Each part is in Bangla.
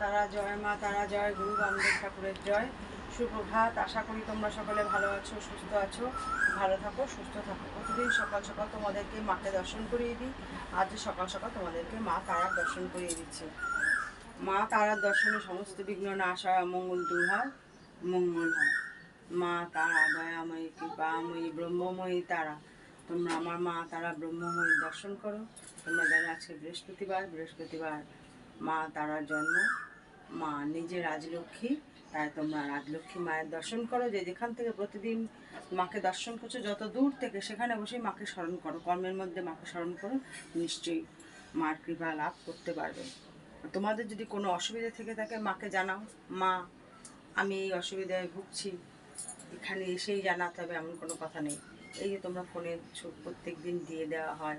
তারা, জয় মা তারা, জয় গুরু বামদেব ঠাকুরের জয়। সুপ্রভাত। আশা করি তোমরা সকলে ভালো আছো, সুস্থ আছো। ভালো থাকো, সুস্থ থাকো। প্রতিদিন সকাল সকাল তোমাদেরকে মাকে দর্শন করিয়ে দিই। আজ সকাল সকাল তোমাদেরকে মা তারার দর্শন করিয়ে দিচ্ছে। মা তারার দর্শনে সমস্ত বিঘ্ন নাশ হয়, মঙ্গল দূর হয়, মঙ্গল হয়। মা তারা দয়াময়ী, কৃপাময়ী, ব্রহ্মময়ী তারা, তোমরা আমার মা তারা ব্রহ্মময়ীর দর্শন করো। তোমরা যারা আজকে বৃহস্পতিবার মা তারার জন্ম, মা নিজে রাজলক্ষ্মী, তাই তোমরা রাজলক্ষ্মী মায়ের দর্শন করো। যে যেখান থেকে প্রতিদিন মাকে দর্শন করছো, যত দূর থেকে সেখানে বসেই মাকে স্মরণ করো, কর্মের মধ্যে মাকে স্মরণ করো, নিশ্চয়ই মার কৃপা লাভ করতে পারবে। তোমাদের যদি কোনো অসুবিধা থেকে থাকে মাকে জানাও, মা আমি এই অসুবিধায় ভুগছি, এখানে এসেই জানাতে হবে এমন কোনো কথা নেই। এই যে তোমরা ফোনে প্রত্যেক দিন দিয়ে দেওয়া হয়,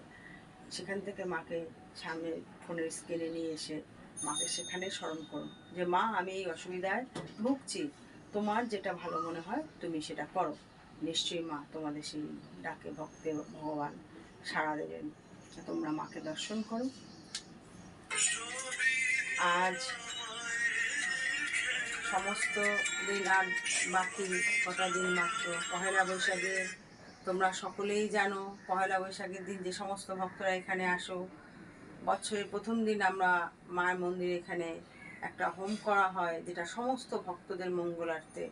সেখান থেকে মাকে সামনে ফোনের স্ক্রিনে নিয়ে এসে মাকে সেখানে স্মরণ করো যে মা আমি এই অসুবিধায় ভুগছি, তোমার যেটা ভালো মনে হয় তুমি সেটা করো। নিশ্চয়ই মা তোমাদের সেই ডাকে ভগবান সাড়া দেবেন। তোমরা মাকে দর্শন করো। আজ সমস্ত দিন আর বাকি কটা দিন মাত্র পহেলা বৈশাখে। তোমরা সকলেই জানো পহেলা বৈশাখের দিন যে সমস্ত ভক্তরা এখানে আসো, বছরের প্রথম দিন আমরা মায়ের মন্দিরে এখানে একটা হোম করা হয়, যেটা সমস্ত ভক্তদের মঙ্গলার্থে।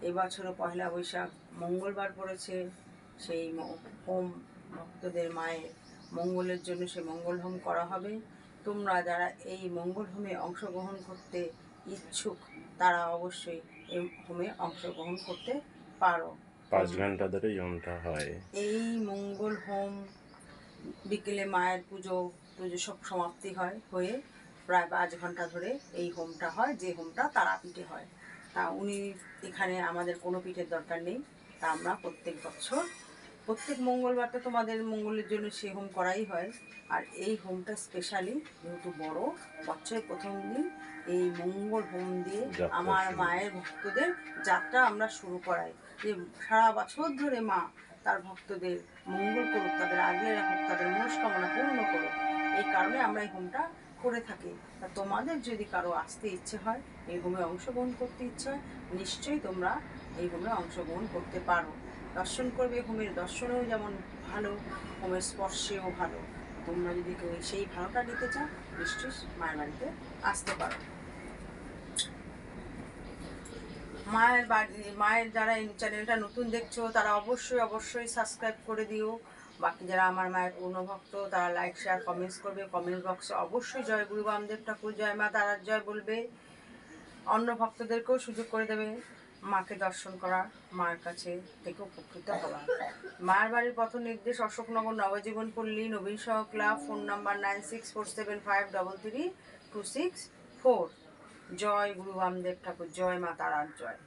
এবছরও পহেলা বৈশাখ মঙ্গলবার পড়েছে, সেই হোম ভক্তদের মায়ের মঙ্গলের জন্য সে মঙ্গল হোম করা হবে। তোমরা যারা এই মঙ্গল হোমে অংশগ্রহণ করতে ইচ্ছুক তারা অবশ্যই এই হোমে অংশগ্রহণ করতে পারো। 5 ঘন্টা ধরে হোমটা হয়। এই মঙ্গল হোম বিকেলে মায়ের পুজো সব সমাপ্তি হয়ে প্রায় 5 ঘন্টা ধরে এই হোমটা হয়, যে হোমটা তারাপীঠে হয়। তা উনি এখানে আমাদের কোনো পীঠের দরকার নেই, তা আমরা প্রত্যেক মঙ্গলবার তো তোমাদের মঙ্গলের জন্য সে হোম করাই হয়। আর এই হোমটা স্পেশালি যেহেতু বড়, বছরের প্রথম দিন এই মঙ্গল হোম দিয়ে আমার মায়ের ভক্তদের যাত্রা আমরা শুরু করাই, যে সারা বছর ধরে মা তার ভক্তদের মঙ্গল করুক, তাদের আগলে রাখুক, তাদের মনস্কামনা পূর্ণ করুক। এই কারণে আমরা এই হোমটা করে থাকি। তা তোমাদের যদি কারো আসতে ইচ্ছে হয়, এই হোমে অংশগ্রহণ করতে ইচ্ছে হয়, নিশ্চয়ই তোমরা এই হোমে অংশগ্রহণ করতে পারো। দর্শন করবে, হোমের দর্শনেও যেমন ভালো, হোমের স্পর্শেও ভালো। তোমরা যদি কেউ সেই ভালোটা নিতে চাও, নিশ্চয়ই মায়ের বাড়িতে আসতে পারো। মায়ের যারা এই চ্যানেলটা নতুন দেখছো তারা অবশ্যই সাবস্ক্রাইব করে দিও। বাকি যারা আমার মায়ের পূর্ণ ভক্ত তারা লাইক শেয়ার কমেন্টস করবে। কমেন্ট বক্সে অবশ্যই জয় গুরু বামদেব ঠাকুর, জয় মা তারার জয় বলবে। অন্য ভক্তদেরকেও সুযোগ করে দেবে মাকে দর্শন করার, মায়ের কাছে থেকে উপকৃত হওয়ার। মায়ের বাড়ির পথ নির্দেশ অশোকনগর নবজীবন পল্লী, নবীন সহ ক্লাব, ফোন নাম্বার 9647533264। জয় গুরু বামদেব ঠাকুর, জয় মা তারার জয়।